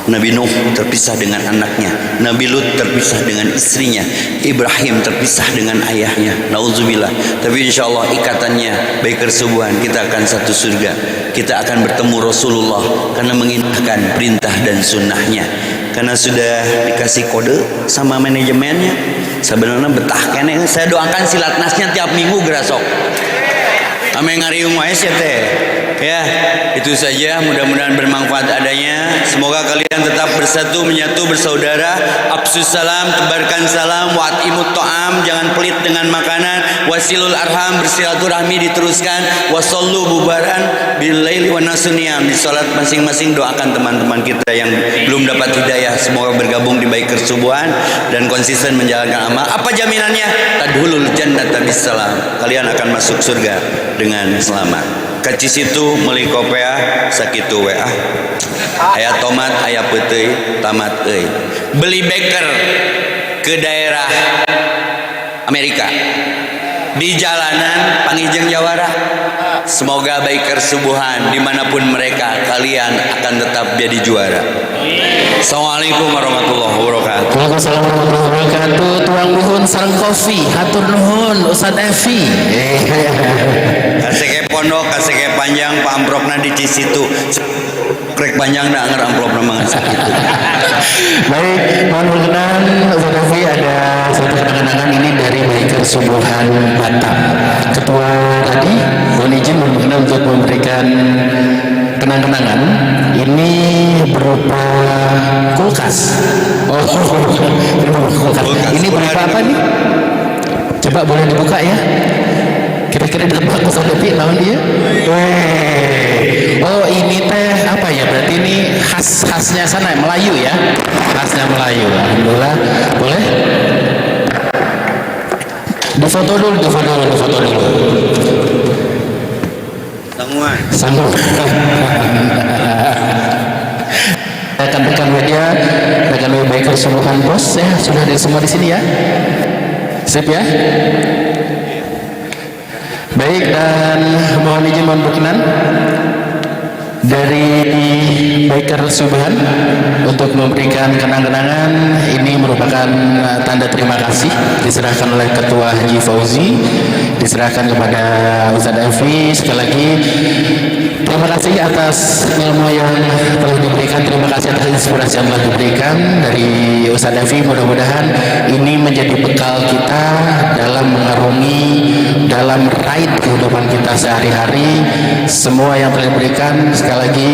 Nabi Nuh terpisah dengan anaknya, Nabi Lut terpisah dengan istrinya, Ibrahim terpisah dengan ayahnya. Nauzubillah. Tapi insya Allah ikatannya biker subuhan, kita akan satu surga. Kita akan bertemu Rasulullah karena mengindahkan perintah dan sunnahnya. Karena sudah dikasih kode sama manajemennya. Sebenarnya betah kene. Saya doakan silat nasnya tiap minggu gerasok. Ame ngariung wae sia teh. Ya, itu saja, mudah-mudahan bermanfaat adanya. Semoga kalian tetap bersatu, menyatu, bersaudara. Absus salam, tebarkan salam, wa'imut ta'am, jangan pelit dengan makanan. Wasilul arham, bersilaturahmi diteruskan. Wasallu bubaran billaili wa nasuniyam. Di salat masing-masing doakan teman-teman kita yang belum dapat hidayah, semoga bergabung di biker subuhan dan konsisten menjalankan amal. Apa jaminannya? Tadhulul jannata bisalam. Kalian akan masuk surga dengan selamat. Kacis itu meuli kopea sakitu we aya tomat aya peuteuy tamat euy. Beli beker ke daerah Amerika di jalanan pangijeng jawara. Semoga biker subuhan dimanapun mereka, kalian akan tetap jadi juara. Assalamualaikum warahmatullahi wabarakatuh. Waalaikumsalam warahmatullahi wabarakatuh. Tuang nuhun sareng kopi, hatur nuhun Ustaz Evi. Kasih pondok, kasih panjang, Pak amplopna di situ. Krek panjang dah anger amplopna mah sakitu. Baik, mohon berkenan Ustaz Evi, ada satu kenangan ini dari biker subuhan Batam. Ketua tadi mohon izin berkenan untuk memberikan kenang-kenangan. Ini berupa kulkas. Oh, kulkas. Ini berupa apa nih? Coba boleh dibuka ya. Kira-kira dapat Ustaz Evi naon dia? Oh, ini teh apa ya? Berarti ini khasnya sana Melayu ya. Khasnya Melayu. Alhamdulillah. Boleh? Difoto dulu. Sanggup. Rekan-rekan media, rekan biker subuhan bos ya, sudah ada semua di sini ya. Sip ya. Baik, dan mohon izin mohon berkenan dari Biker Subhan untuk memberikan kenang-kenangan. Ini merupakan tanda terima kasih diserahkan oleh Ketua Haji Fauzi, diserahkan kepada Ustadz Evi. Sekali lagi terima kasih atas ilmu yang telah diberikan, terima kasih atas inspirasi yang telah diberikan dari Ustadz Evi. Mudah-mudahan ini menjadi bekal kita dalam mengarungi, dalam ride kehidupan kita sehari-hari. Semua yang telah diberikan sekali lagi